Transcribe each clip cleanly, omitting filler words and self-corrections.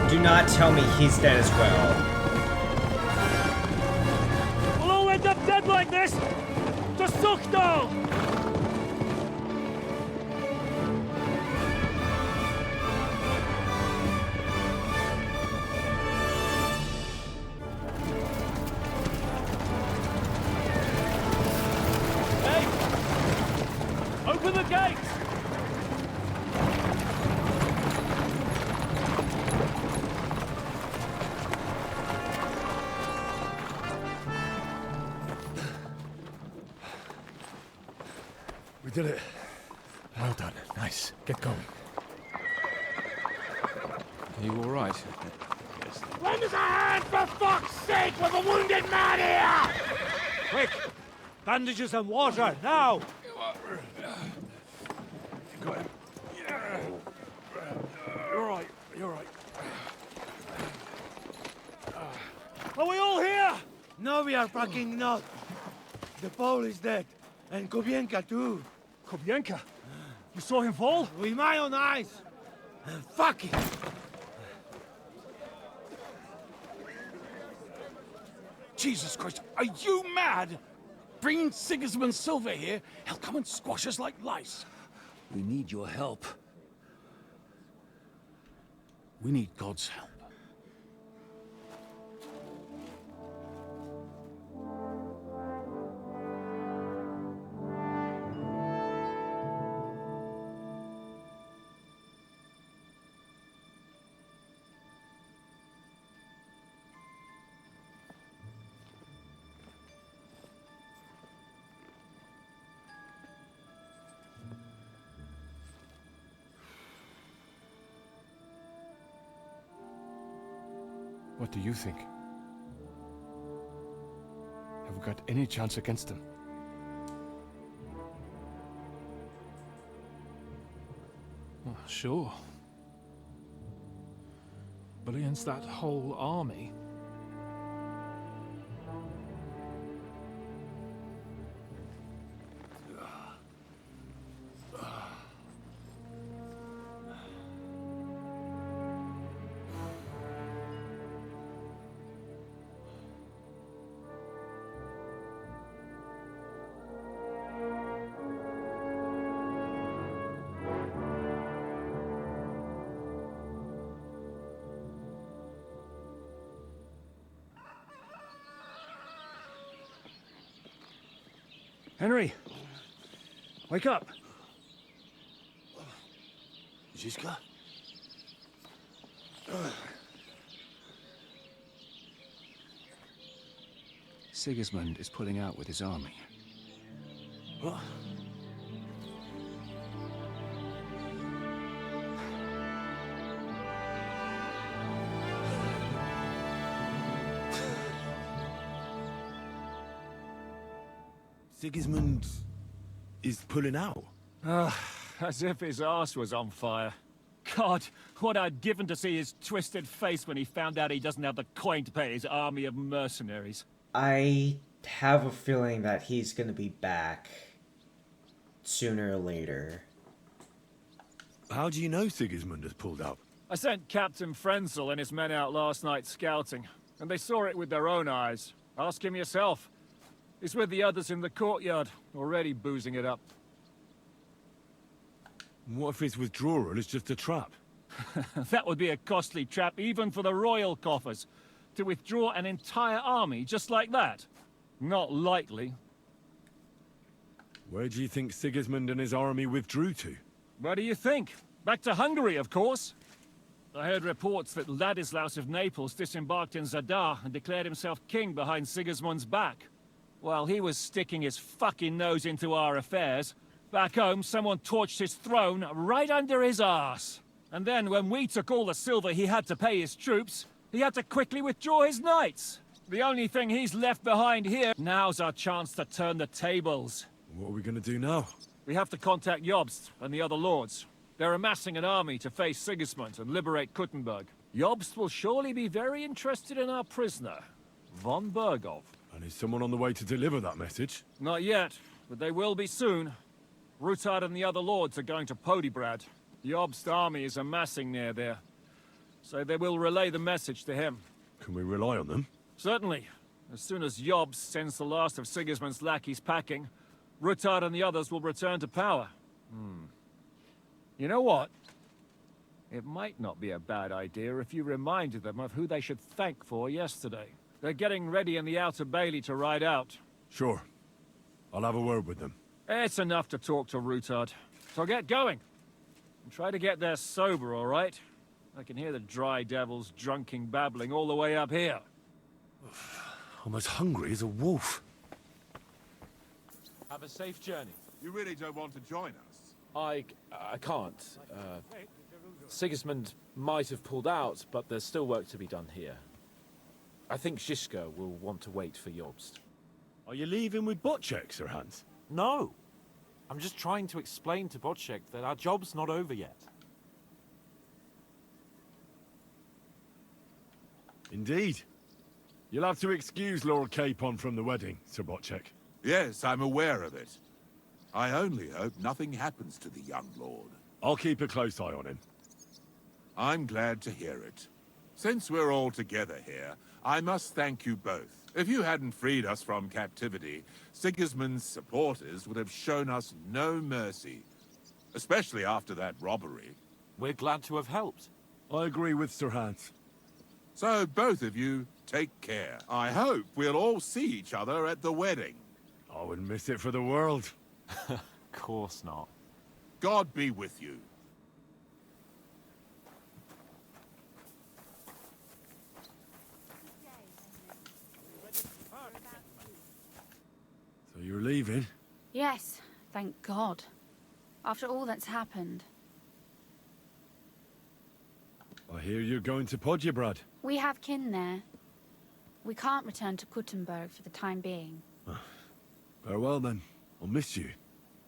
Do not tell me he's dead as well. We'll all end up dead like this! To Suchdal! Hey! Open the gates! We did it. Well done. Nice. Get going. Are you all right? Lend us a hand, for fuck's sake! With a wounded man here! Quick! Bandages and water, now! Got him. You're right, you're right. Are we all here? No, we are fucking not. The Pole is dead. And Kobienka too. Kobienka? You saw him fall? With my own eyes. Fuck it. Jesus Christ, are you mad? Bringing Sigismund Silver here, he'll come and squash us like lice. We need your help. We need God's help. What do you think? Have we got any chance against them? Well, sure. But against that whole army... Henry! Wake up! Ziska? Sigismund is pulling out with his army. What? Sigismund is pulling out. As if his arse was on fire. God, what I'd given to see his twisted face when he found out he doesn't have the coin to pay his army of mercenaries. I have a feeling that he's gonna be back sooner or later. How do you know Sigismund has pulled out? I sent Captain Frenzel and his men out last night scouting, and they saw it with their own eyes. Ask him yourself. He's with the others in the courtyard, already boozing it up. What if his withdrawal is just a trap? That would be a costly trap even for the royal coffers. To withdraw an entire army just like that? Not likely. Where do you think Sigismund and his army withdrew to? What do you think? Back to Hungary, of course. I heard reports that Ladislaus of Naples disembarked in Zadar and declared himself king behind Sigismund's back. While he was sticking his fucking nose into our affairs, back home someone torched his throne right under his arse. And then when we took all the silver he had to pay his troops, he had to quickly withdraw his knights. The only thing he's left behind here, now's our chance to turn the tables. What are we gonna do now? We have to contact Jobst and the other lords. They're amassing an army to face Sigismund and liberate Kuttenberg. Jobst will surely be very interested in our prisoner, von Bergov. And is someone on the way to deliver that message? Not yet, but they will be soon. Rutard and the other lords are going to Podibrad. Jobst's army is amassing near there. so they will relay the message to him. Can we rely on them? Certainly. As soon as Jobst sends the last of Sigismund's lackeys packing, Ruttard and the others will return to power. You know what? It might not be a bad idea if you reminded them of who they should thank for yesterday. They're getting ready in the Outer Bailey to ride out. Sure. I'll have a word with them. It's enough to talk to Ruttard. So get going. And try to get there sober, all right? I can hear the dry devils drunking babbling all the way up here. I'm as hungry as a wolf. Have a safe journey. You really don't want to join us? I can't. Sigismund might have pulled out, but there's still work to be done here. I think Žižka will want to wait for Jobst. Are you leaving with Bocek, Sir Hans? No. I'm just trying to explain to Bocek that our job's not over yet. Indeed. You'll have to excuse Lord Capon from the wedding, Sir Bocek. Yes, I'm aware of it. I only hope nothing happens to the young lord. I'll keep a close eye on him. I'm glad to hear it. Since we're all together here, I must thank you both. If you hadn't freed us from captivity, Sigismund's supporters would have shown us no mercy. Especially after that robbery. We're glad to have helped. I agree with Sir Hans. So both of you, take care. I hope we'll all see each other at the wedding. I wouldn't miss it for the world. Of course not. God be with you. So you're leaving? Yes, thank God. After all that's happened. I hear you're going to Podjebrad. We have kin there. We can't return to Kuttenberg for the time being. Farewell then. I'll miss you.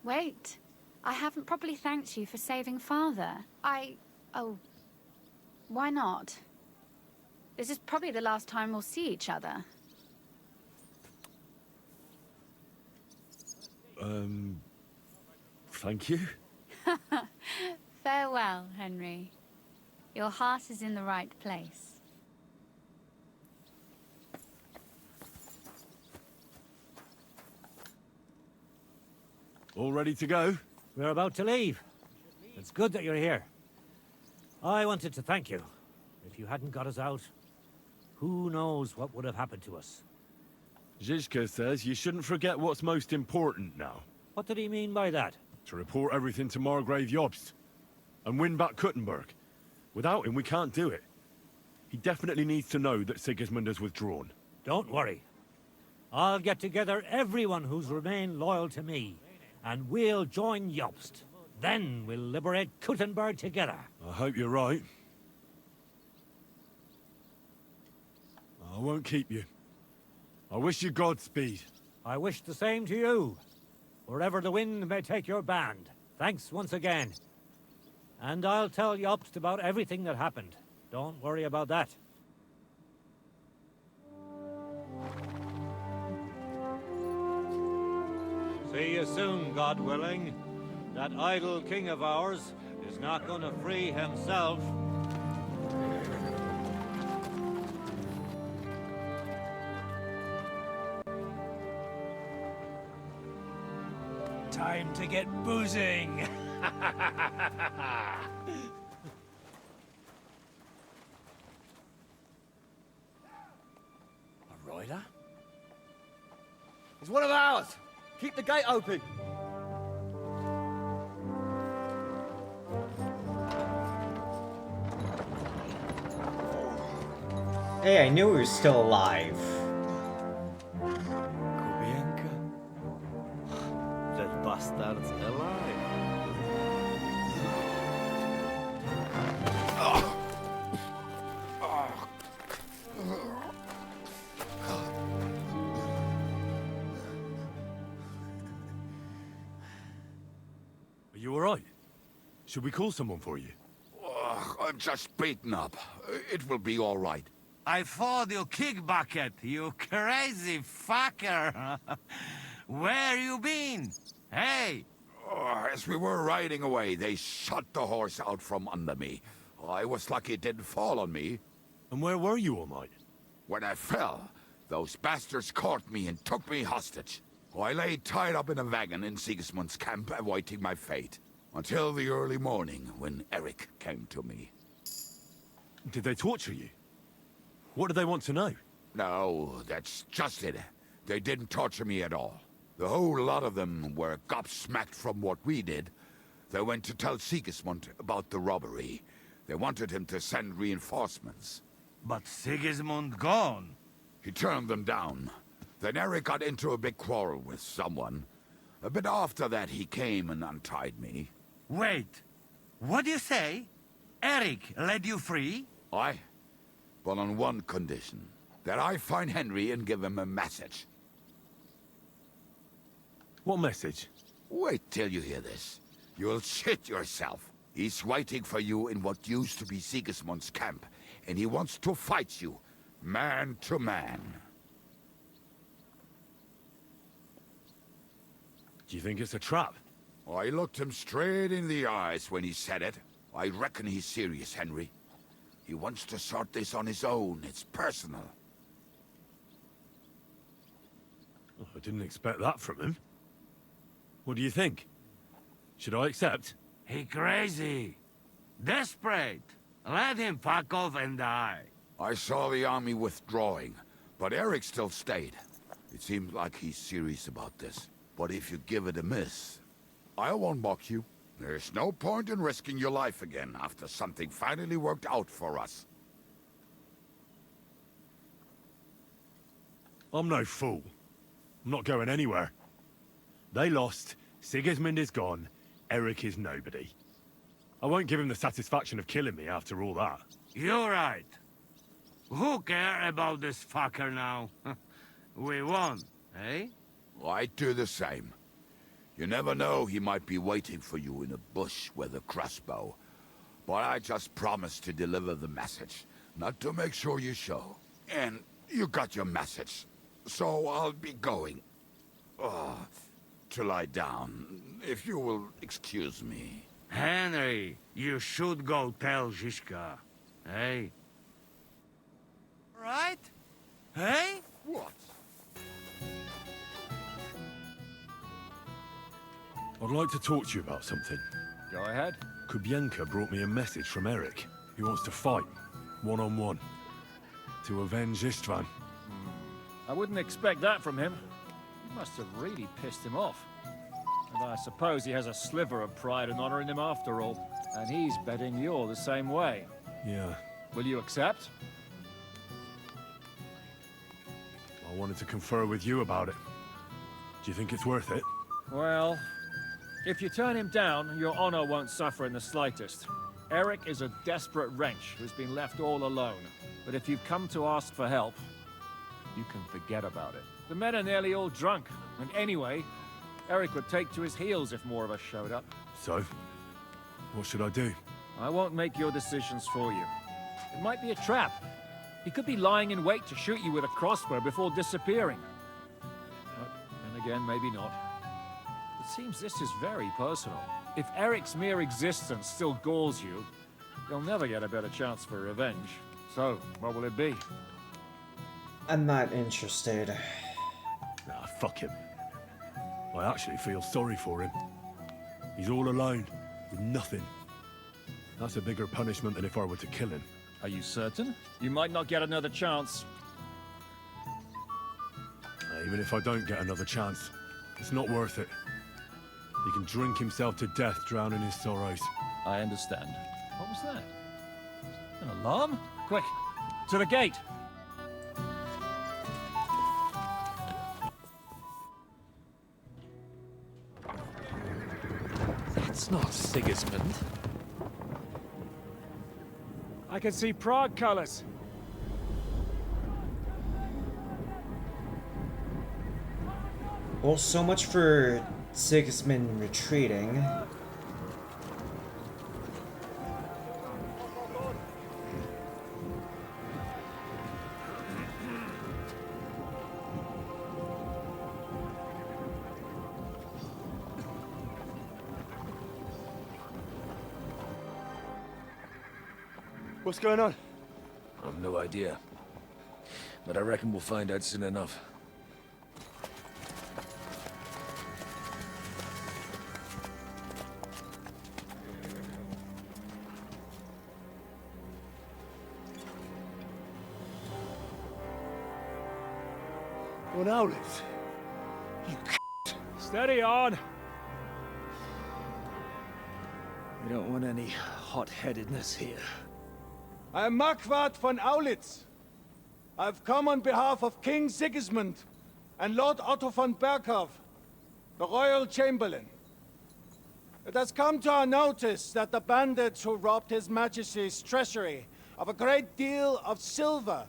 Wait. I haven't properly thanked you for saving Father. Oh. Why not? This is probably the last time we'll see each other. Thank you? Farewell, Henry. Your heart is in the right place. All ready to go? We're about to leave. It's good that you're here. I wanted to thank you. If you hadn't got us out, who knows what would have happened to us. Žižka says you shouldn't forget what's most important now. What did he mean by that? To report everything to Margrave Jobst. And win back Kuttenberg. Without him, we can't do it. He definitely needs to know that Sigismund has withdrawn. Don't worry. I'll get together everyone who's remained loyal to me, and we'll join Jobst. Then we'll liberate Kuttenberg together. I hope you're right. I won't keep you. I wish you Godspeed. I wish the same to you. Wherever the wind may take your band. Thanks once again. And I'll tell Jobst about everything that happened. Don't worry about that. See you soon, God willing. That idle king of ours is not going to free himself. Time to get boozing! A rider? He's one of ours! Keep the gate open! Hey, I knew he was still alive. Kubienka? That bastard's alive. Are you alright? Should we call someone for you? I'm just beaten up. It will be all right. I thought you kick bucket, you crazy fucker. Where you been? Hey! As we were riding away, they shot the horse out from under me. I was lucky it didn't fall on me. And where were you all night? When I fell, those bastards caught me and took me hostage. I lay tied up in a wagon in Sigismund's camp awaiting my fate. Until the early morning when Eric came to me. Did they torture you? What do they want to know? No, that's just it. They didn't torture me at all. The whole lot of them were gobsmacked from what we did. They went to tell Sigismund about the robbery. They wanted him to send reinforcements. But Sigismund gone. He turned them down. Then Eric got into a big quarrel with someone. A bit after that, he came and untied me. Wait, what do you say? Eric let you free? Aye, but on one condition. That I find Henry and give him a message. What message? Wait till you hear this. You'll shit yourself. He's waiting for you in what used to be Sigismund's camp, and he wants to fight you, man to man. Do you think it's a trap? I looked him straight in the eyes when he said it. I reckon he's serious, Henry. He wants to sort this on his own. It's personal. Oh, I didn't expect that from him. What do you think? Should I accept? He crazy. Desperate. Let him fuck off and die. I saw the army withdrawing, but Eric still stayed. It seems like he's serious about this. But if you give it a miss, I won't mock you. There's no point in risking your life again after something finally worked out for us. I'm no fool. I'm not going anywhere. They lost, Sigismund is gone, Eric is nobody. I won't give him the satisfaction of killing me after all that. You're right. Who care about this fucker now? We won, eh? I'd do the same. You never know, he might be waiting for you in a bush with a crossbow. But I just promised to deliver the message, not to make sure you show. And you got your message, so I'll be going. To lie down, if you will excuse me. Henry, you should go tell Zizka, eh? Right? Hey? What? I'd like to talk to you about something. Go ahead. Kubienka brought me a message from Eric. He wants to fight, one-on-one, to avenge Istvan. I wouldn't expect that from him. You must have really pissed him off. And I suppose he has a sliver of pride and honor in him after all. And he's betting you're the same way. Yeah. Will you accept? I wanted to confer with you about it. Do you think it's worth it? Well, if you turn him down, your honor won't suffer in the slightest. Eric is a desperate wrench who's been left all alone. But if you've come to ask for help, you can forget about it. The men are nearly all drunk, and anyway, Eric would take to his heels if more of us showed up. So, what should I do? I won't make your decisions for you. It might be a trap. He could be lying in wait to shoot you with a crossbow before disappearing. But then again, maybe not. It seems this is very personal. If Eric's mere existence still galls you, you'll never get a better chance for revenge. So, what will it be? I'm not interested. Nah, fuck him. I actually feel sorry for him. He's all alone, with nothing. That's a bigger punishment than if I were to kill him. Are you certain? You might not get another chance. Even if I don't get another chance, it's not worth it. He can drink himself to death, drowning his sorrows. I understand. What was that? An alarm? Quick, to the gate! That's not Sigismund. I can see Prague colors. Well, so much for Sigismund retreating. What's going on? I've no idea. But I reckon we'll find out soon enough. What Owlets? Steady on. We don't want any hot-headedness here. I am Marquardt von Aulitz. I've come on behalf of King Sigismund and Lord Otto von Berghoff, the Royal Chamberlain. It has come to our notice that the bandits who robbed His Majesty's treasury of a great deal of silver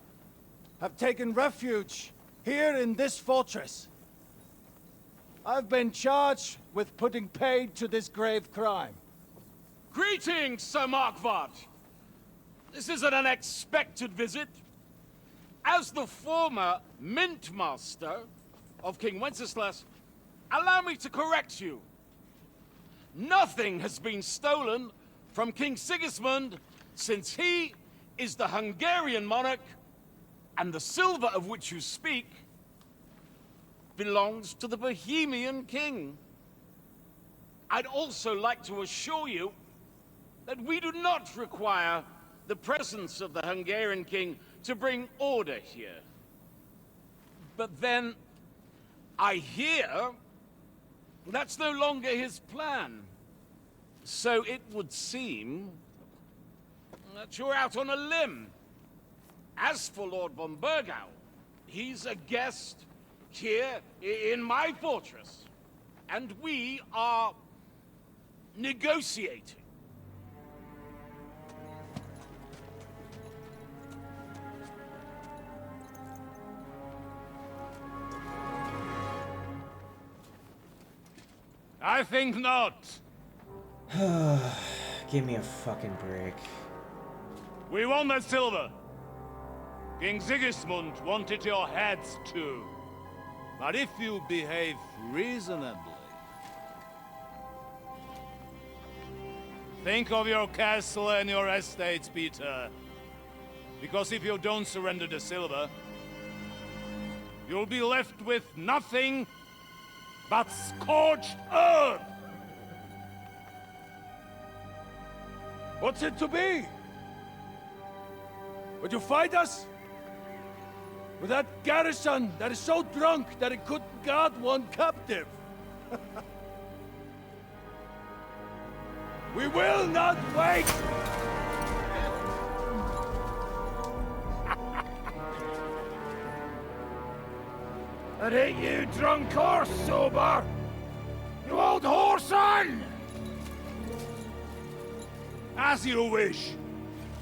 have taken refuge here in this fortress. I've been charged with putting paid to this grave crime. Greetings, Sir Marquardt. This is an unexpected visit. As the former Mint Master of King Wenceslas, allow me to correct you. Nothing has been stolen from King Sigismund since he is the Hungarian monarch, and the silver of which you speak belongs to the Bohemian king. I'd also like to assure you that we do not require the presence of the Hungarian king to bring order here. But then, I hear that's no longer his plan. So it would seem that you're out on a limb. As for Lord von Bergau, he's a guest here in my fortress, and we are negotiating. I think not. Give me a fucking break. We want that silver. King Sigismund wanted your heads too. But if you behave reasonably... Think of your castle and your estates, Peter. Because if you don't surrender the silver, you'll be left with nothing but scorched earth! What's it to be? Would you fight us? With that garrison that is so drunk that it couldn't guard one captive? We will not wait! That ain't you, drunk or sober! You old whoreson! As you wish.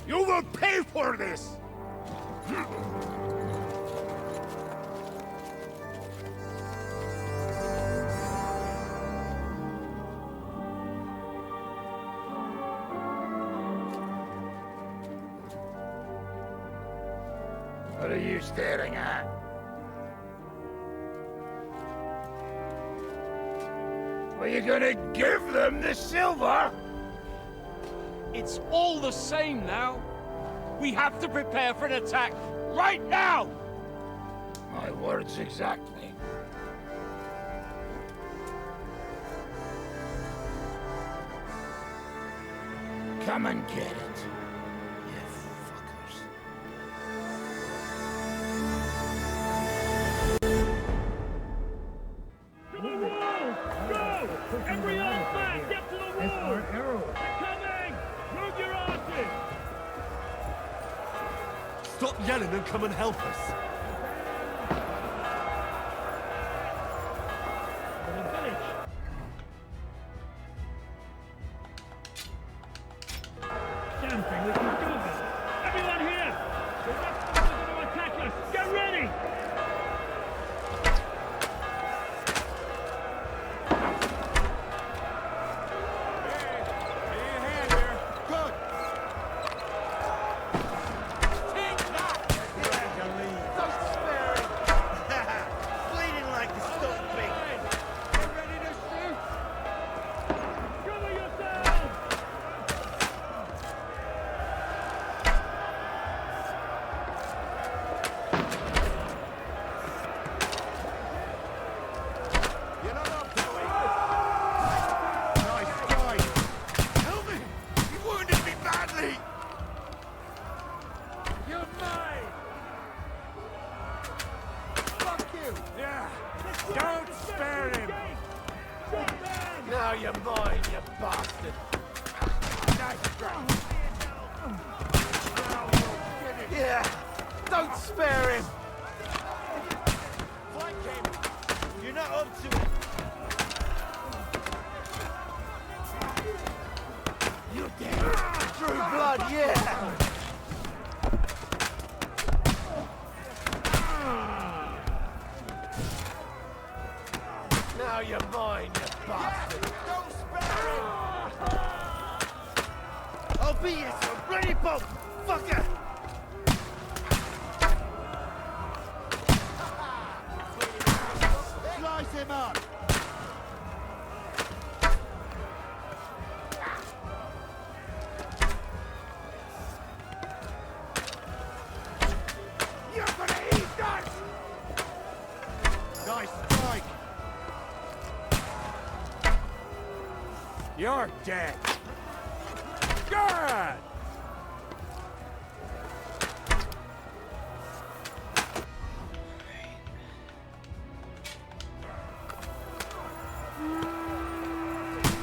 You will pay for this! What are you staring at? Are you gonna give them the silver? It's all the same now. We have to prepare for an attack right now! My words exactly. Come and get it, you fuckers. To the wall! Go! Every arm back! Get to the wall! They're coming! Move your arses! Stop yelling and come and help us. Damn thing, we can do this! Everyone here! The rest of us are going to attack us! Get ready! Take that! Yeah! Don't spare him! Now you're mine, you bastard! Nice grab! Yeah! Don't spare him! Flank him! You're not up to it! You're dead! True blood, yeah! Now you're mine, you bastard! Don't spare him! I'll be you some bloody boat, fucker! Slice him up! You're gonna eat that! Nice strike! You're dead! Good!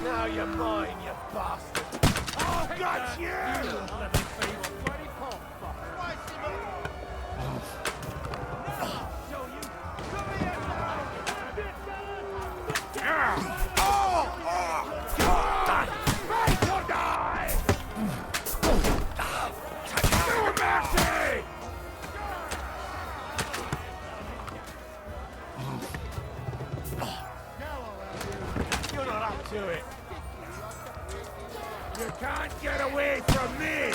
Now you're mine, you bastard! Oh, got you! You're not up to it. You can't get away from me.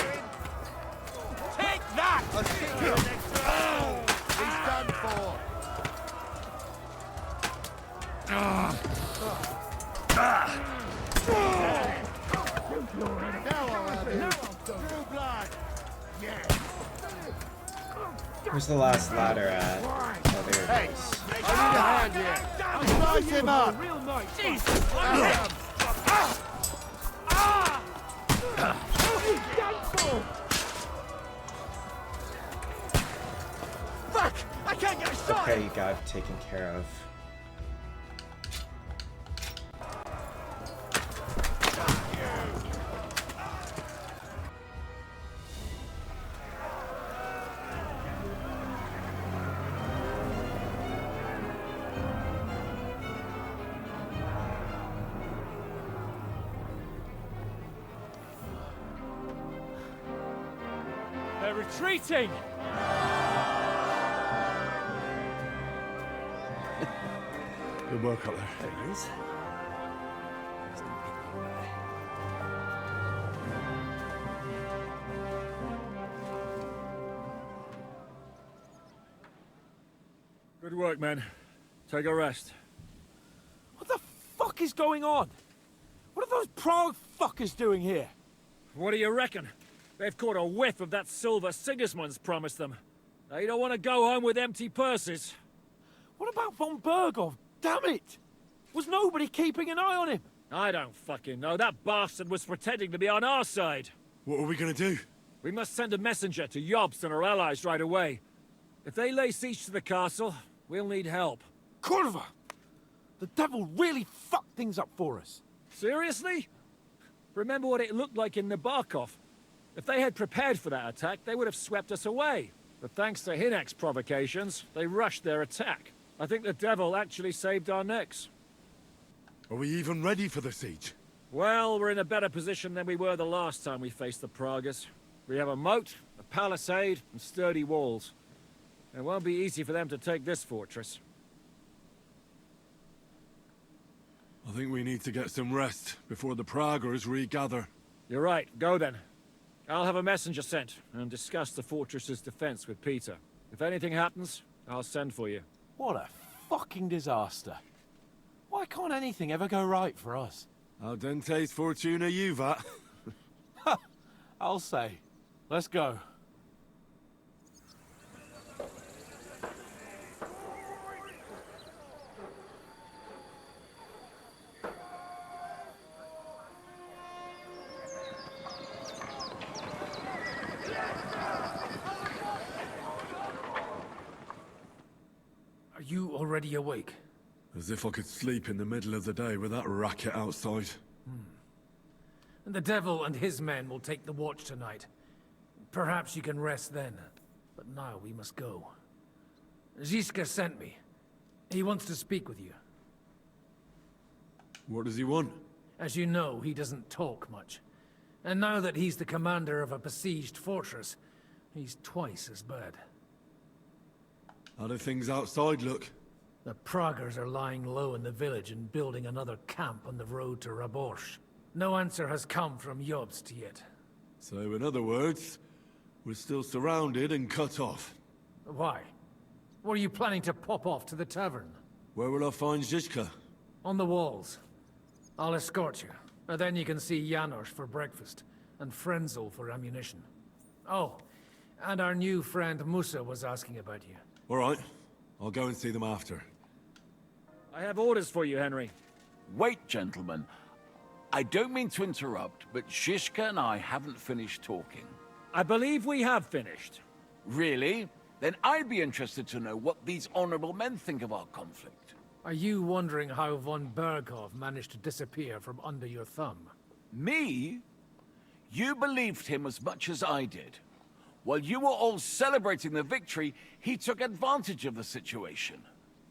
Take that! He's done for. Now I'll have you. True blood. Yeah. Where's the last ladder at? Oh, there it is. I need a hand here. Slice him up. Real nice. Fuck! I can't get a shot. Okay, you got it taken care of. They're retreating! Good work up there. There he is. Good work, men. Take a rest. What the fuck is going on? What are those Prague fuckers doing here? What do you reckon? They've caught a whiff of that silver Sigismund's promised them. They don't want to go home with empty purses. What about von Bergov? Damn it! Was nobody keeping an eye on him? I don't fucking know. That bastard was pretending to be on our side. What are we gonna do? We must send a messenger to Jobst and our allies right away. If they lay siege to the castle, we'll need help. Kurva! The devil really fucked things up for us. Seriously? Remember what it looked like in Nabokov. If they had prepared for that attack, they would have swept us away. But thanks to Hinek's provocations, they rushed their attack. I think the devil actually saved our necks. Are we even ready for the siege? Well, we're in a better position than we were the last time we faced the Pragas. We have a moat, a palisade, and sturdy walls. It won't be easy for them to take this fortress. I think we need to get some rest before the Praggers regather. You're right. Go then. I'll have a messenger sent and discuss the fortress's defense with Peter. If anything happens, I'll send for you. What a fucking disaster. Why can't anything ever go right for us? Al dente's fortuna juvat. I'll say. Let's go. Are you already awake? As if I could sleep in the middle of the day with that racket outside. And the devil and his men will take the watch tonight. Perhaps you can rest then. But now we must go. Ziska sent me. He wants to speak with you. What does he want? As you know, he doesn't talk much. And now that he's the commander of a besieged fortress, he's twice as bad. How do things outside look? The Praggers are lying low in the village and building another camp on the road to Raborsh. No answer has come from Jobst yet. So in other words, we're still surrounded and cut off. Why? Were you planning to pop off to the tavern? Where will I find Zizka? On the walls. I'll escort you. And then you can see Janos for breakfast, and Frenzel for ammunition. Oh, and our new friend Musa was asking about you. All right. I'll go and see them after. I have orders for you, Henry. Wait, gentlemen. I don't mean to interrupt, but Shishka and I haven't finished talking. I believe we have finished. Really? Then I'd be interested to know what these honorable men think of our conflict. Are you wondering how von Berghoff managed to disappear from under your thumb? Me? You believed him as much as I did. While you were all celebrating the victory, he took advantage of the situation.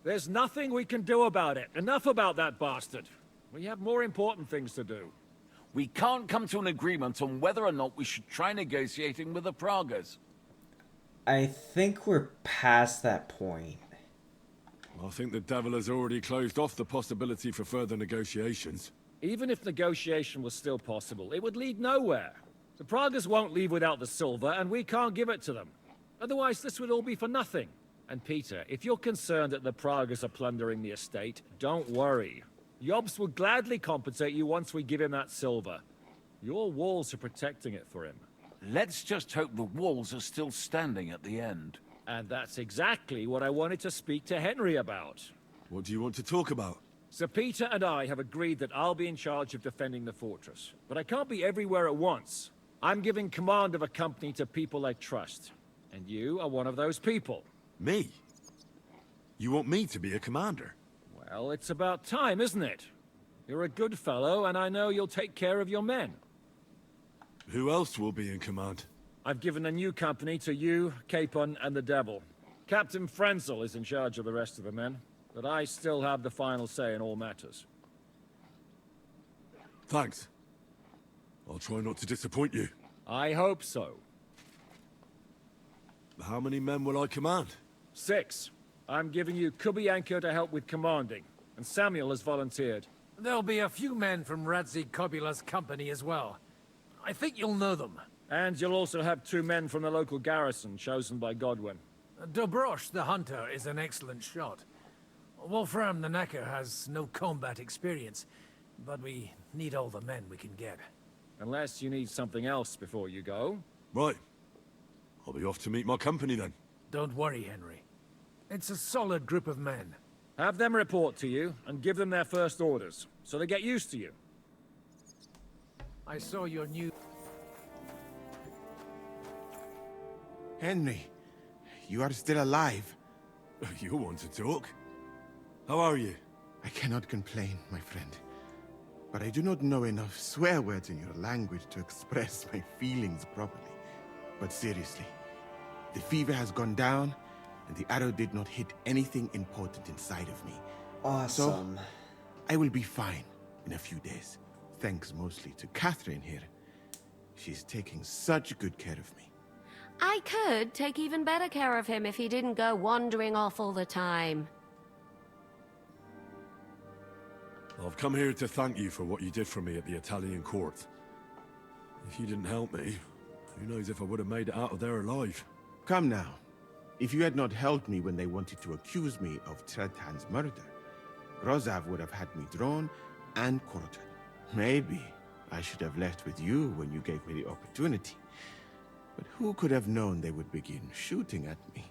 There's nothing we can do about it. Enough about that bastard. We have more important things to do. We can't come to an agreement on whether or not we should try negotiating with the Praggers. I think we're past that point. I think the devil has already closed off the possibility for further negotiations. Even if negotiation was still possible, it would lead nowhere. The Praggers won't leave without the silver, and we can't give it to them. Otherwise, this would all be for nothing. And Peter, if you're concerned that the Praggers are plundering the estate, don't worry. Jobst will gladly compensate you once we give him that silver. Your walls are protecting it for him. Let's just hope the walls are still standing at the end. And that's exactly what I wanted to speak to Henry about. What do you want to talk about? Sir Peter and I have agreed that I'll be in charge of defending the fortress. But I can't be everywhere at once. I'm giving command of a company to people I trust. And you are one of those people. Me? You want me to be a commander? Well, it's about time, isn't it? You're a good fellow, and I know you'll take care of your men. Who else will be in command? I've given a new company to you, Capon, and the Devil. Captain Frenzel is in charge of the rest of the men, but I still have the final say in all matters. Thanks. I'll try not to disappoint you. I hope so. How many men will I command? 6. I'm giving you Kubianka to help with commanding, and Samuel has volunteered. There'll be a few men from Radzi Kobula's company as well. I think you'll know them. And you'll also have 2 men from the local garrison, chosen by Godwin. Dobrosh the hunter is an excellent shot. Wolfram the Necker has no combat experience, but we need all the men we can get. Unless you need something else before you go. Right. I'll be off to meet my company then. Don't worry, Henry. It's a solid group of men. Have them report to you, and give them their first orders, so they get used to you. I saw your new... Henry, you are still alive. You want to talk? How are you? I cannot complain, my friend. But I do not know enough swear words in your language to express my feelings properly. But seriously, the fever has gone down, and the arrow did not hit anything important inside of me. Awesome. So, I will be fine in a few days. Thanks mostly to Catherine here. She's taking such good care of me. I could take even better care of him if he didn't go wandering off all the time. I've come here to thank you for what you did for me at the Italian court. If you didn't help me, who knows if I would have made it out of there alive. Come now. If you had not helped me when they wanted to accuse me of Tretan's murder, Rozav would have had me drawn and quartered. Maybe I should have left with you when you gave me the opportunity. But who could have known they would begin shooting at me?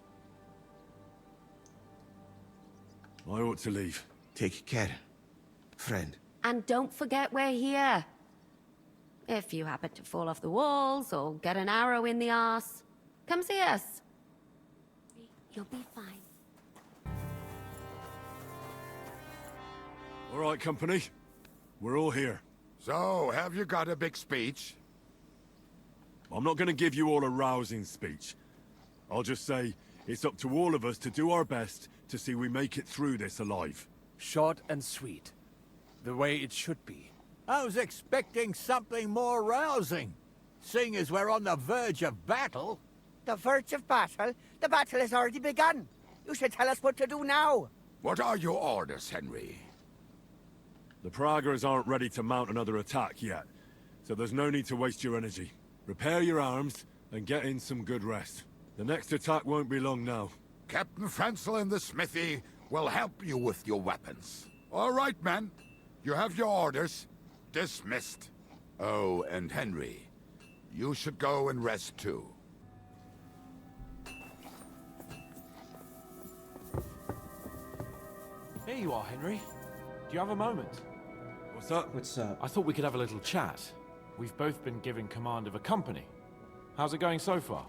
I ought to leave. Take care, friend. And don't forget we're here. If you happen to fall off the walls or get an arrow in the arse, come see us. You'll be fine. All right, company. We're all here. So, have you got a big speech? I'm not going to give you all a rousing speech. I'll just say it's up to all of us to do our best to see we make it through this alive. Short and sweet. The way it should be. I was expecting something more rousing. Seeing as we're on the verge of battle. The verge of battle? The battle has already begun. You should tell us what to do now. What are your orders, Henry? The Praggers aren't ready to mount another attack yet, so there's no need to waste your energy. Repair your arms and get in some good rest. The next attack won't be long now. Captain Francel in the smithy will help you with your weapons. All right, men. You have your orders. Dismissed. Oh, and Henry, you should go and rest too. Here you are, Henry. Do you have a moment? What's up? What's up? I thought we could have a little chat. We've both been given command of a company. How's it going so far?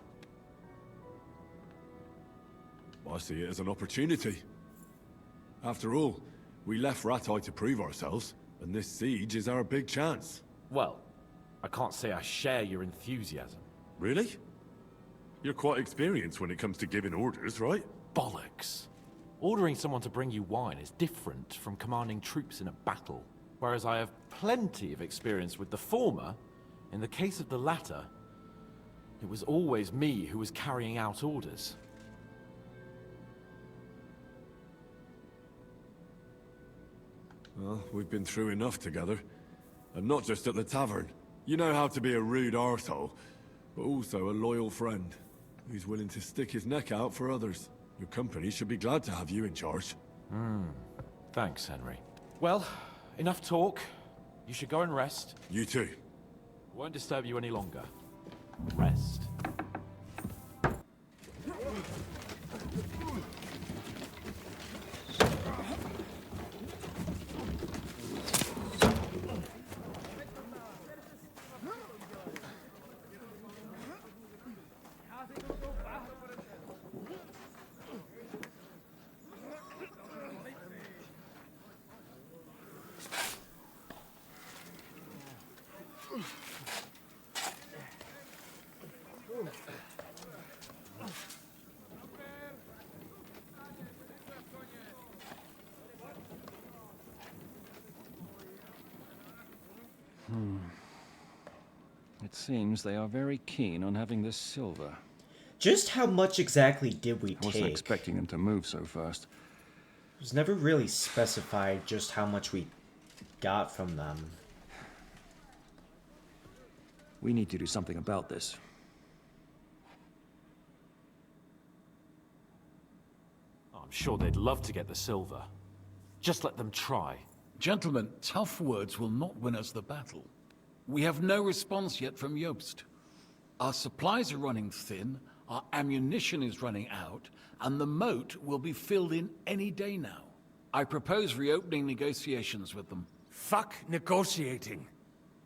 I see it as an opportunity. After all, we left Rattay to prove ourselves, and this siege is our big chance. Well, I can't say I share your enthusiasm. Really? You're quite experienced when it comes to giving orders, right? Bollocks. Ordering someone to bring you wine is different from commanding troops in a battle. Whereas I have plenty of experience with the former, in the case of the latter, it was always me who was carrying out orders. Well, we've been through enough together. And not just at the tavern. You know how to be a rude arsehole, but also a loyal friend, who's willing to stick his neck out for others. Your company should be glad to have you in charge. Thanks, Henry. Well, enough talk. You should go and rest. You too. Won't disturb you any longer. Rest. It seems they are very keen on having this silver. Just how much exactly did we I wasn't take? expecting them to move so fast. It was never really specified just how much we got from them. We need to do something about this. I'm sure they'd love to get the silver. Just let them try. Gentlemen, tough words will not win us the battle. We have no response yet from Jobst. Our supplies are running thin, our ammunition is running out, and the moat will be filled in any day now. I propose reopening negotiations with them. Fuck negotiating.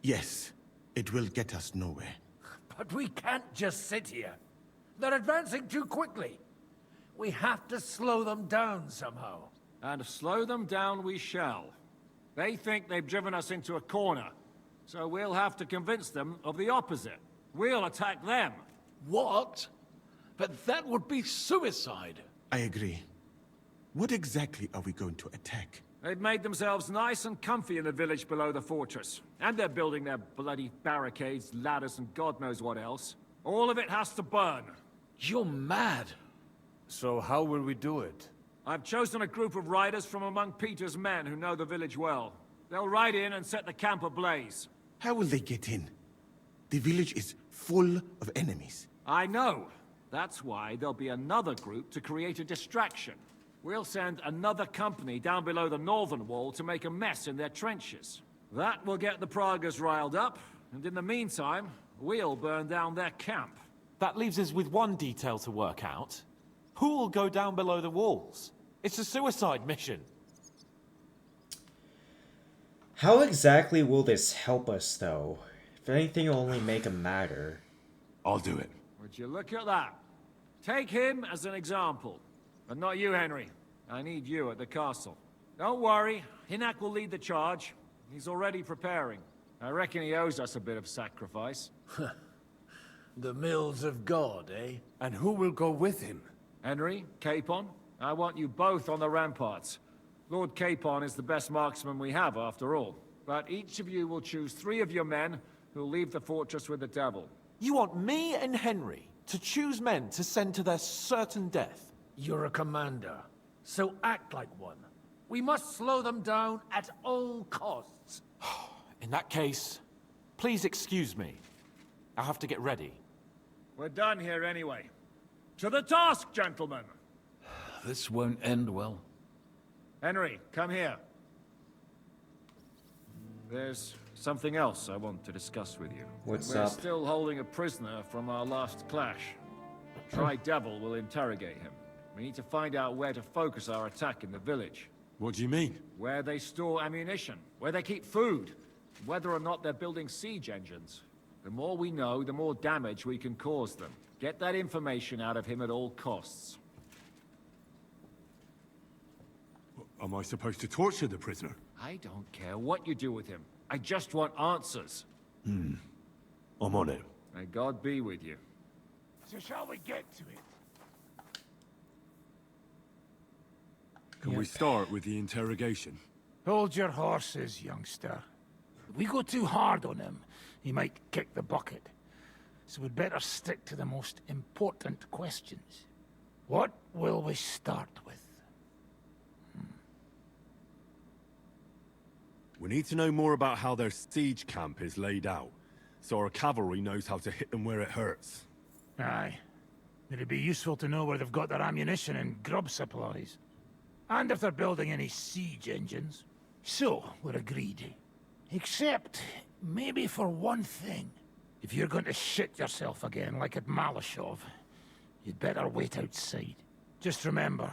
Yes, it will get us nowhere. But we can't just sit here. They're advancing too quickly. We have to slow them down somehow. And slow them down we shall. They think they've driven us into a corner, so we'll have to convince them of the opposite. We'll attack them. What? But that would be suicide. I agree. What exactly are we going to attack? They've made themselves nice and comfy in the village below the fortress. And they're building their bloody barricades, ladders, and God knows what else. All of it has to burn. You're mad. So how will we do it? I've chosen a group of riders from among Peter's men who know the village well. They'll ride in and set the camp ablaze. How will they get in? The village is full of enemies. I know. That's why there'll be another group to create a distraction. We'll send another company down below the northern wall to make a mess in their trenches. That will get the Praggers riled up, and in the meantime, we'll burn down their camp. That leaves us with one detail to work out. Who will go down below the walls? It's a suicide mission. How exactly will this help us, though? If anything, it'll only make a matter. I'll do it. Would you look at that? Take him as an example. But not you, Henry. I need you at the castle. Don't worry. Hinak will lead the charge. He's already preparing. I reckon he owes us a bit of sacrifice. The mills of God, eh? And who will go with him? Henry, Capon, I want you both on the ramparts. Lord Capon is the best marksman we have, after all. But each of you will choose 3 of your men who'll leave the fortress with the devil. You want me and Henry to choose men to send to their certain death? You're a commander, so act like one. We must slow them down at all costs. In that case, please excuse me. I have to get ready. We're done here anyway. To the task, gentlemen! This won't end well. Henry, come here. There's something else I want to discuss with you. What's We're up? still holding a prisoner from our last clash. Tri-Devil will interrogate him. We need to find out where to focus our attack in the village. What do you mean? Where they store ammunition, where they keep food, whether or not they're building siege engines. The more we know, the more damage we can cause them. Get that information out of him at all costs. Am I supposed to torture the prisoner? I don't care what you do with him. I just want answers. I'm on it. May God be with you. So shall we get to it? Can we start with the interrogation? Hold your horses, youngster. If we go too hard on him, he might kick the bucket. So we'd better stick to the most important questions. What will we start with? We need to know more about how their siege camp is laid out, so our cavalry knows how to hit them where it hurts. Aye. It'd be useful to know where they've got their ammunition and grub supplies. And if they're building any siege engines. So, we're agreed. Except, maybe for one thing. If you're going to shit yourself again, like at Malashov, you'd better wait outside. Just remember,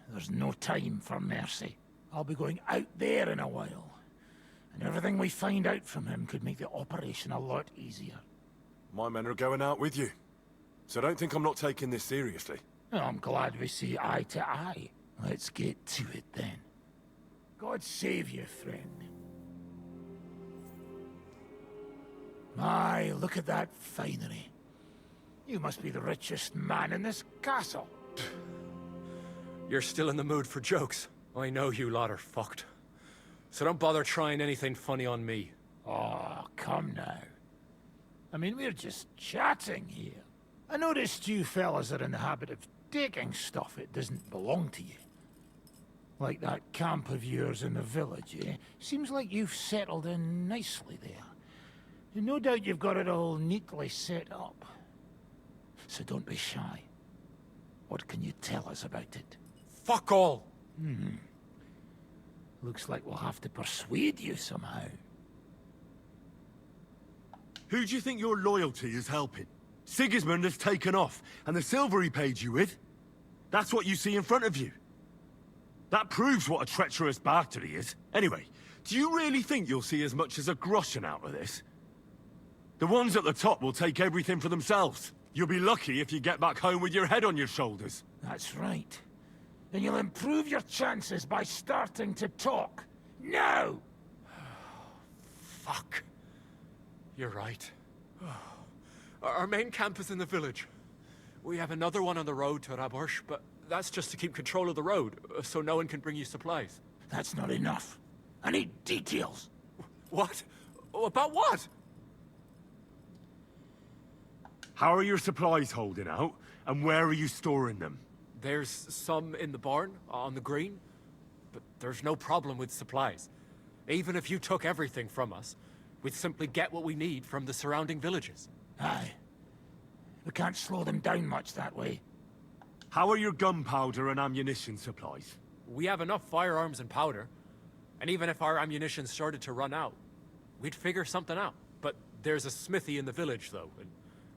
there's no time for mercy. I'll be going out there in a while. And everything we find out from him could make the operation a lot easier. My men are going out with you, so don't think I'm not taking this seriously. Well, I'm glad we see eye to eye. Let's get to it then. God save you, friend. My, look at that finery. You must be the richest man in this castle. You're still in the mood for jokes. I know you lot are fucked. So don't bother trying anything funny on me. Oh, come now. I mean, we're just chatting here. I noticed you fellas are in the habit of taking stuff that doesn't belong to you. Like that camp of yours in the village, eh? Seems like you've settled in nicely there. And no doubt you've got it all neatly set up. So don't be shy. What can you tell us about it? Fuck all! Looks like we'll have to persuade you somehow. Who do you think your loyalty is helping? Sigismund has taken off, and the silver he paid you with? That's what you see in front of you. That proves what a treacherous bastard he is. Anyway, do you really think you'll see as much as a groschen out of this? The ones at the top will take everything for themselves. You'll be lucky if you get back home with your head on your shoulders. That's right. And you'll improve your chances by starting to talk. Now! Fuck. You're right. Our main camp is in the village. We have another one on the road to Raborsh, but that's just to keep control of the road, so no one can bring you supplies. That's not enough. I need details. What? About what? How are your supplies holding out, and where are you storing them? There's some in the barn, on the green, but there's no problem with supplies. Even if you took everything from us, we'd simply get what we need from the surrounding villages. Aye. We can't slow them down much that way. How are your gunpowder and ammunition supplies? We have enough firearms and powder, and even if our ammunition started to run out, we'd figure something out. But there's a smithy in the village, though, and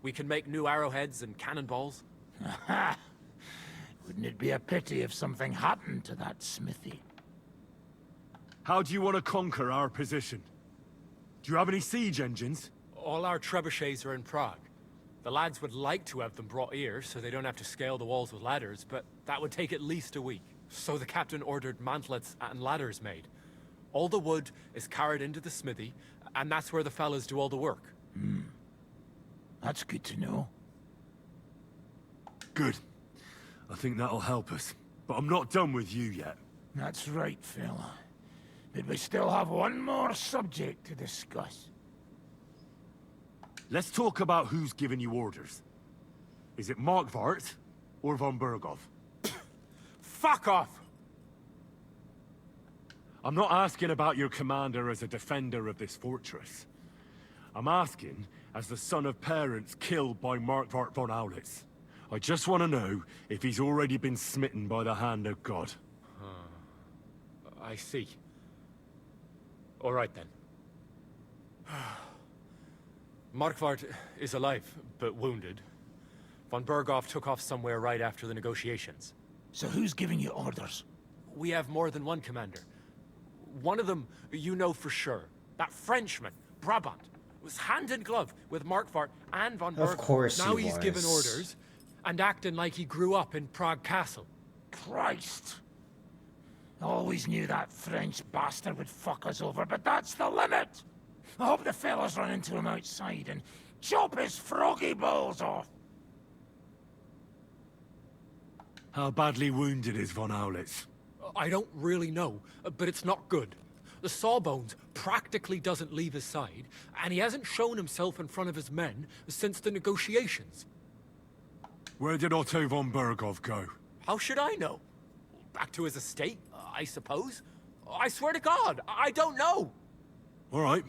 we can make new arrowheads and cannonballs. Aha! Wouldn't it be a pity if something happened to that smithy? How do you want to conquer our position? Do you have any siege engines? All our trebuchets are in Prague. The lads would like to have them brought here, so they don't have to scale the walls with ladders, but that would take at least a week. So the captain ordered mantlets and ladders made. All the wood is carried into the smithy, and that's where the fellas do all the work. That's good to know. Good. I think that'll help us. But I'm not done with you yet. That's right, fella. But we still have one more subject to discuss. Let's talk about who's giving you orders. Is it Markvart or von Berghoff? Fuck off! I'm not asking about your commander as a defender of this fortress. I'm asking as the son of parents killed by Markvart von Aulitz. I just want to know if he's already been smitten by the hand of God. I see. All right, then. Markvart is alive, but wounded. Von Berghoff took off somewhere right after the negotiations. So who's giving you orders? We have more than one commander. One of them you know for sure. That Frenchman, Brabant, was hand in glove with Markvart and von Berghoff. Of course now he he's was. giving orders and acting like he grew up in Prague Castle. Christ! Always knew that French bastard would fuck us over, but that's the limit! I hope the fellas run into him outside and chop his froggy balls off! How badly wounded is von Aulitz? I don't really know, but it's not good. The sawbones practically doesn't leave his side, and he hasn't shown himself in front of his men since the negotiations. Where did Otto von Berghoff go? How should I know? Back to his estate, I suppose? I swear to God, I don't know! All right.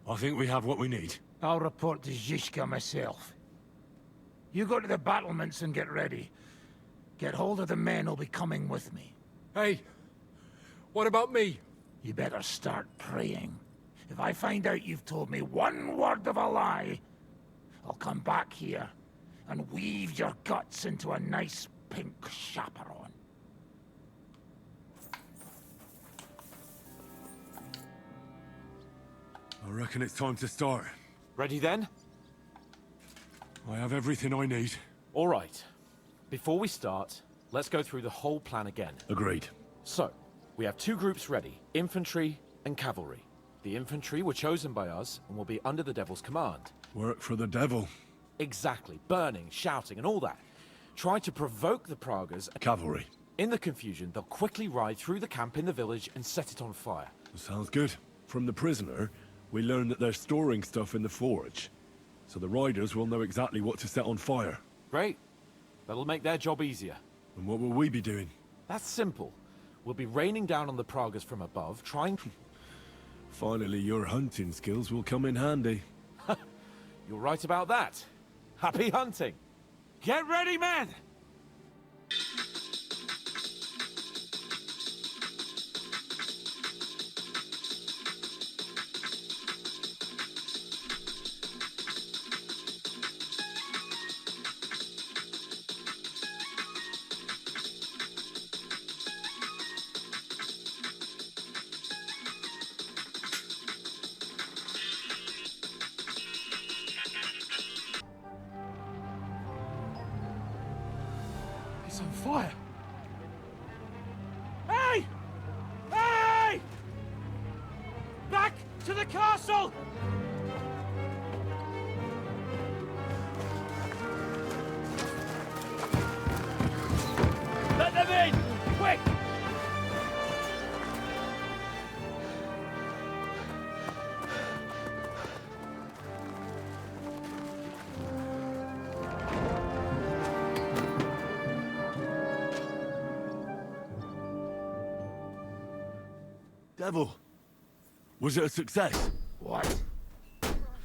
I think we have what we need. I'll report to Zizka myself. You go to the battlements and get ready. Get hold of the men who'll be coming with me. Hey, what about me? You better start praying. If I find out you've told me one word of a lie, I'll come back here and weave your guts into a nice pink chaperon. I reckon it's time to start. Ready then? I have everything I need. All right. Before we start, let's go through the whole plan again. Agreed. So, we have two groups ready, infantry and cavalry. The infantry were chosen by us and will be under the Devil's command. Work for the devil. Exactly. Burning, shouting and all that. Try to provoke the Pragas. Cavalry. In the confusion, they'll quickly ride through the camp in the village and set it on fire. Sounds good. From the prisoner, we learned that they're storing stuff in the forge. So the riders will know exactly what to set on fire. Great. That'll make their job easier. And what will we be doing? That's simple. We'll be raining down on the Pragas from above, trying... Finally, your hunting skills will come in handy. You're right about that. Happy hunting! Get ready, men! It's on fire. Hey! Hey! Back to the castle! Let them in! Quick! Devil, was it a success? What?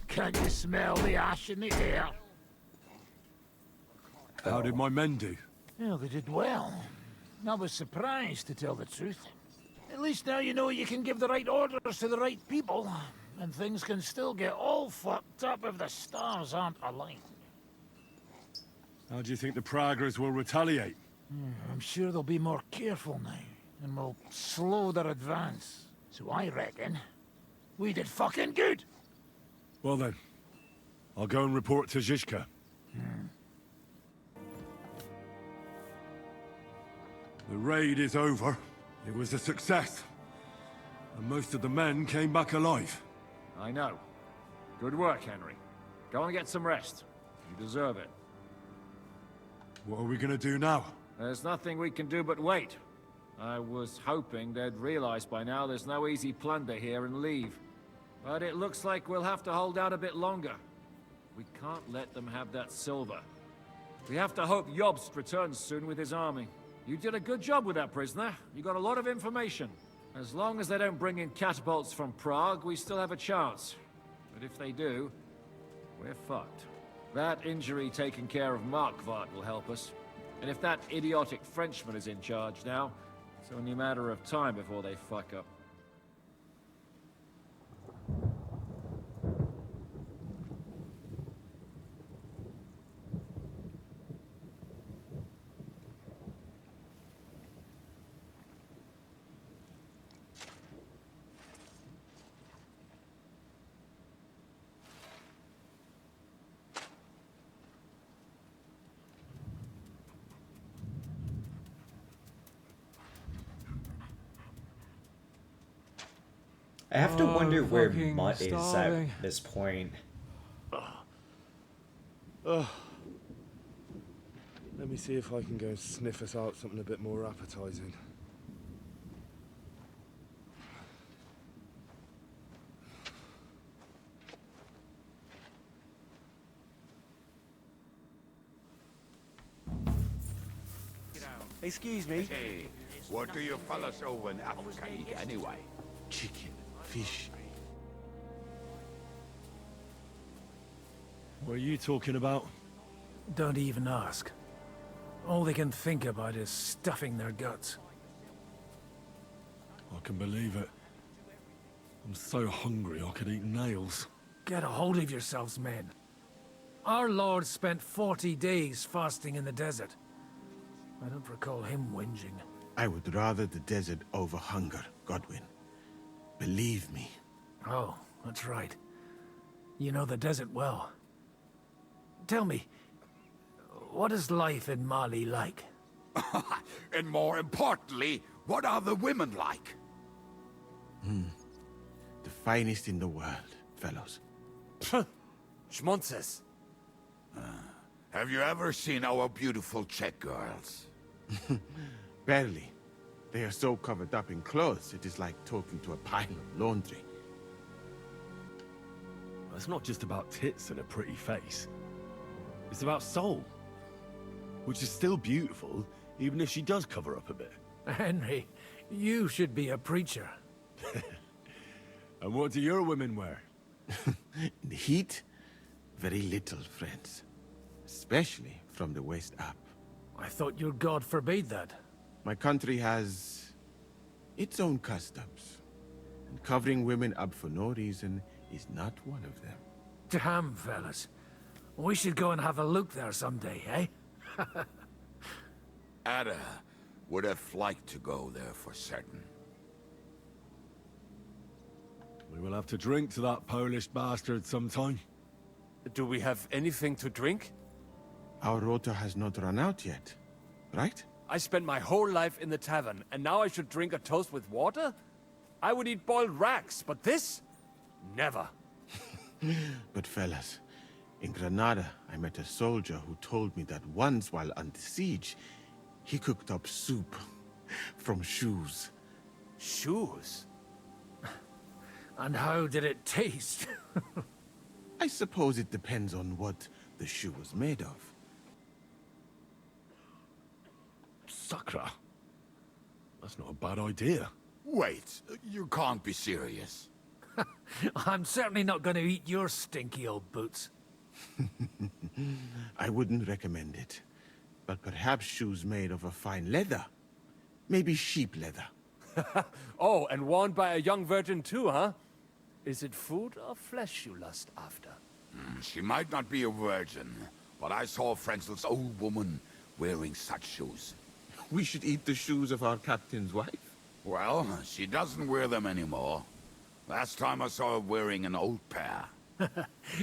Can't you smell the ash in the air? How did my men do? Well, they did well. I was surprised, to tell the truth. At least now you know you can give the right orders to the right people, and things can still get all fucked up if the stars aren't aligned. How do you think the Praggers will retaliate? I'm sure they'll be more careful now, and will slow their advance. So I reckon we did fucking good. Well then, I'll go and report to Zizka. The raid is over. It was a success. And most of the men came back alive. I know. Good work, Henry. Go and get some rest. You deserve it. What are we gonna do now? There's nothing we can do but wait. I was hoping they'd realize by now there's no easy plunder here and leave. But it looks like we'll have to hold out a bit longer. We can't let them have that silver. We have to hope Jobst returns soon with his army. You did a good job with that prisoner. You got a lot of information. As long as they don't bring in catapults from Prague, we still have a chance. But if they do, we're fucked. That injury taken care of Markvart will help us. And if that idiotic Frenchman is in charge now, it's only a matter of time before they fuck up. I have to wonder where fucking Mutt is starving. at this point. Let me see if I can go sniff us out something a bit more appetizing. Excuse me? Hey, what do you fellas over in Africa eat anyway? Chicken, fish. What are you talking about? Don't even ask. All they can think about is stuffing their guts. I can believe it. I'm so hungry I could eat nails. Get a hold of yourselves, men. Our Lord spent 40 days fasting in the desert. I don't recall him whinging. I would rather the desert over hunger, Godwin. Believe me. Oh, that's right. You know the desert well. Tell me, what is life in Mali like? And more importantly, what are the women like? The finest in the world, fellows. Schmonzes. Have you ever seen our beautiful Czech girls? Barely. They are so covered up in clothes, it is like talking to a pile of laundry. It's not just about tits and a pretty face. It's about soul. Which is still beautiful, even if she does cover up a bit. Henry, you should be a preacher. And what do your women wear? In the heat, very little, friends. Especially from the waist up. I thought your god forbade that. My country has its own customs. And covering women up for no reason is not one of them. Damn, fellas. We should go and have a look there someday, eh? Ada would have liked to go there for certain. We will have to drink to that Polish bastard sometime. Do we have anything to drink? Our rota has not run out yet, right? I spent my whole life in the tavern, and now I should drink a toast with water? I would eat boiled rats, but this? Never. But fellas, in Granada, I met a soldier who told me that once while under siege, he cooked up soup from shoes. Shoes? And how did it taste? I suppose it depends on what the shoe was made of. Sakra. That's not a bad idea. Wait, you can't be serious. I'm certainly not going to eat your stinky old boots. I wouldn't recommend it. But perhaps shoes made of a fine leather. Maybe sheep leather. Oh, and worn by a young virgin too, huh? Is it food or flesh you lust after? She might not be a virgin, but I saw Frenzel's old woman wearing such shoes. We should eat the shoes of our captain's wife. Well, she doesn't wear them anymore. Last time I saw her wearing an old pair.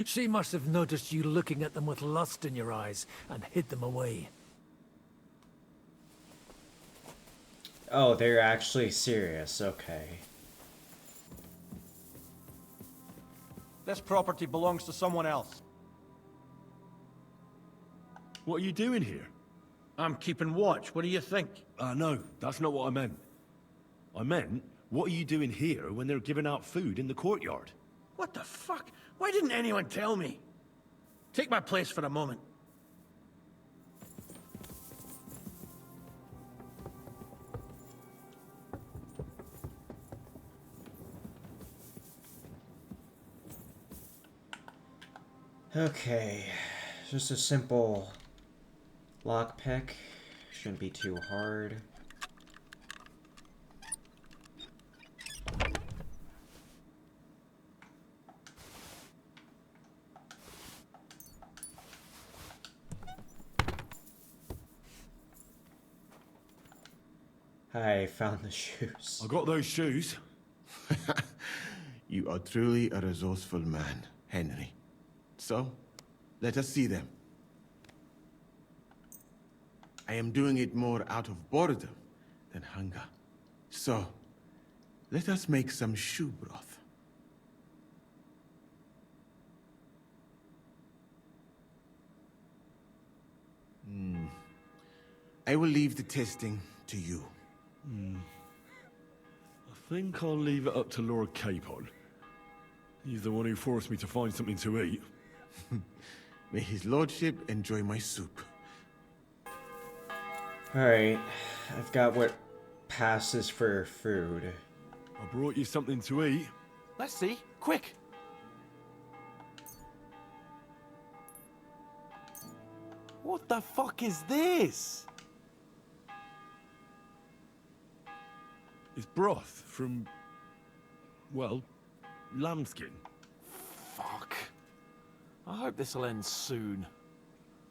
She must have noticed you looking at them with lust in your eyes and hid them away. Oh, they're actually serious. Okay. This property belongs to someone else. What are you doing here? I'm keeping watch. What do you think? No, that's not what I meant. I meant, what are you doing here when they're giving out food in the courtyard? What the fuck? Why didn't anyone tell me? Take my place for a moment. Okay. Just a simple lockpick. Shouldn't be too hard. I found the shoes. I got those shoes. You are truly a resourceful man, Henry. So, let us see them. I am doing it more out of boredom than hunger. So, let us make some shoe broth. I will leave the testing to you. I think I'll leave it up to Lord Capon. He's the one who forced me to find something to eat. May his lordship enjoy my soup. Alright, I've got what passes for food. I brought you something to eat. Let's see. Quick! What the fuck is this? It's broth from, well, lambskin. Fuck. I hope this'll end soon.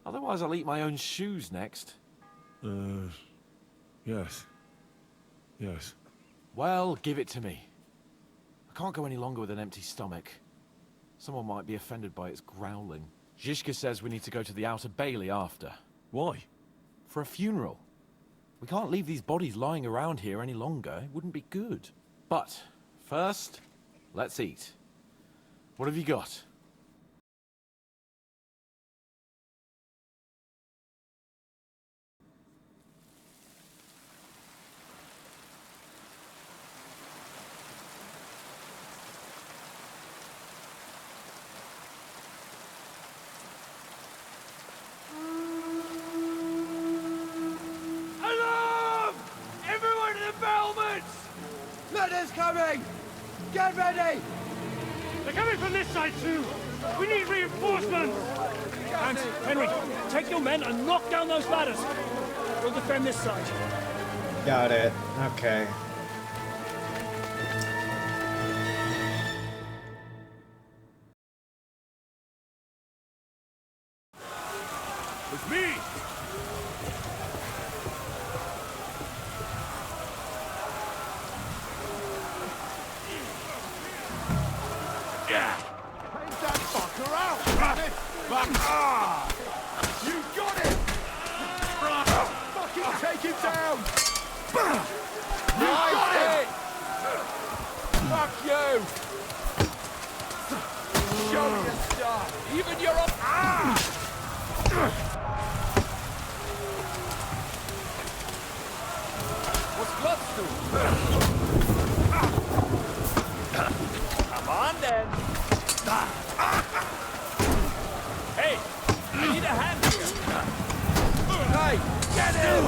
Otherwise I'll eat my own shoes next. Yes. Yes. Well, give it to me. I can't go any longer with an empty stomach. Someone might be offended by its growling. Zizka says we need to go to the Outer Bailey after. Why? For a funeral. We can't leave these bodies lying around here any longer. It wouldn't be good. But, first, let's eat. What have you got? Alarm! Everyone to the battlements! Letters coming! Get ready! They're coming from this side too! We need reinforcements! And, Henry, take your men and knock down those ladders! We'll defend this side. Got it. Okay. It's me! Yeah! Take that fucker out! You got it! Fucking take him down! You got it! Fuck you! Show me your stuff! Even your What's Guts do? Come on then! Hey! I need a hand here! Hey! Get him!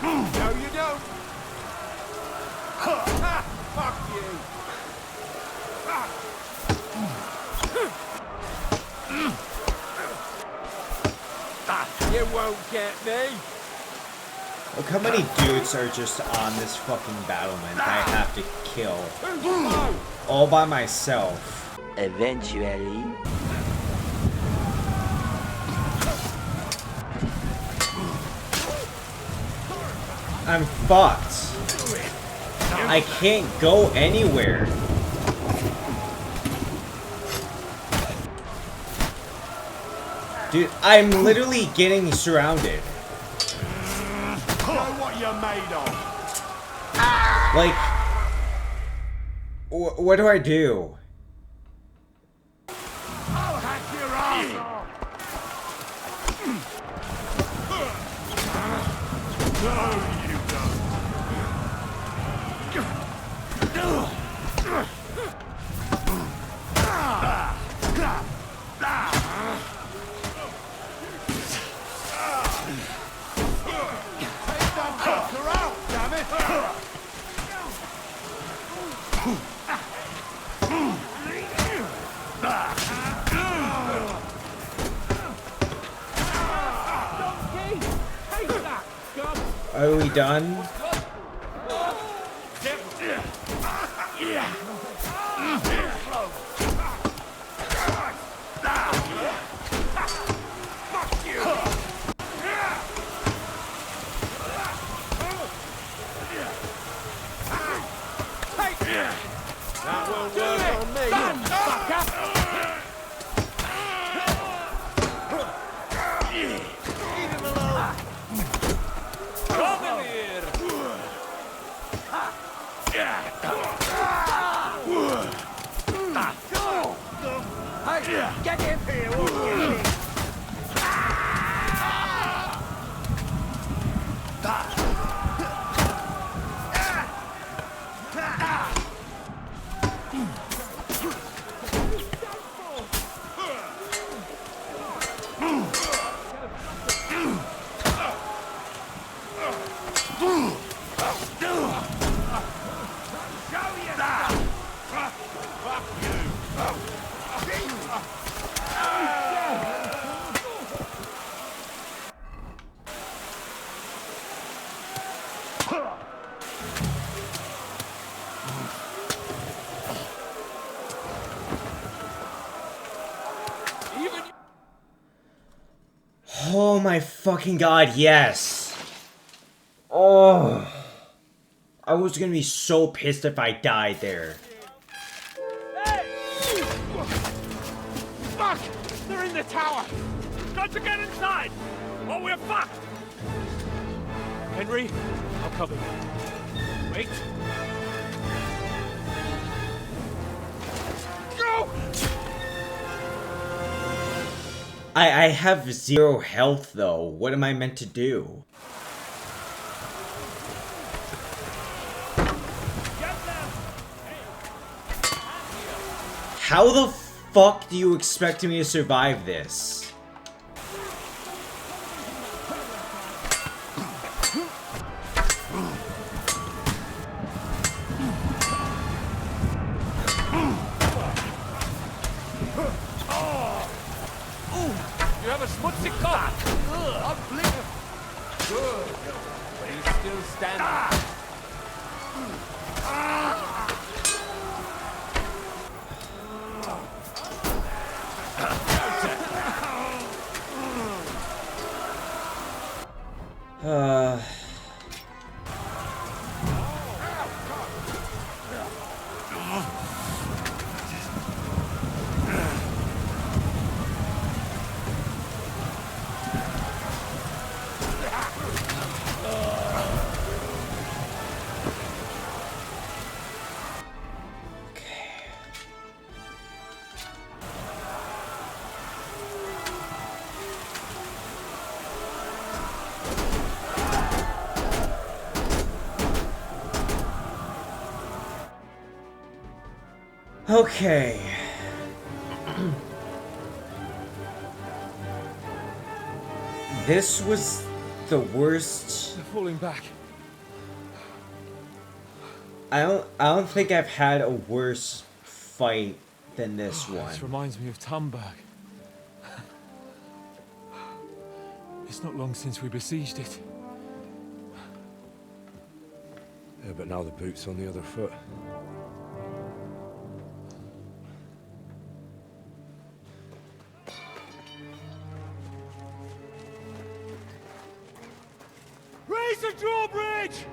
No, you don't. Fuck you. You won't get me. Look how many dudes are just on this fucking battlement that I have to kill. All by myself. Eventually. I'm fucked. I can't go anywhere. Dude, I'm literally getting surrounded. Know what you're made of. Like, what do I do? I'll hack your ass off. No, you don't. Take that fucker out, damn it! Are we done? That won't work on me. Leave him alone. Come here. Hey, get in here, won't you? Oh my fucking god, yes! Oh. I was gonna be so pissed if I died there. Fuck! They're in the tower! Got to get inside! Or we're fucked! Henry, I'll cover you. Wait. Go! I have 0 health though. What am I meant to do? How the fuck do you expect me to survive this? You have a schmutzig cock. I'll blink. Good. But he's still standing. Okay. This was the worst. They're falling back. I don't think I've had a worse fight than this one. This reminds me of Tamberg. It's not long since we besieged it. Yeah, but now the boot's on the other foot. Raise the drawbridge!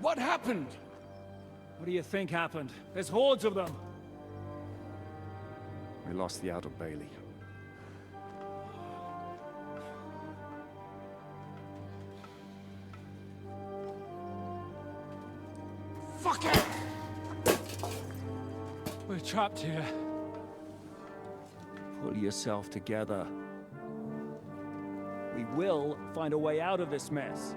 What happened? What do you think happened? There's hordes of them. We lost the outer bailey. Fuck it! We're trapped here. Pull yourself together. We will find a way out of this mess.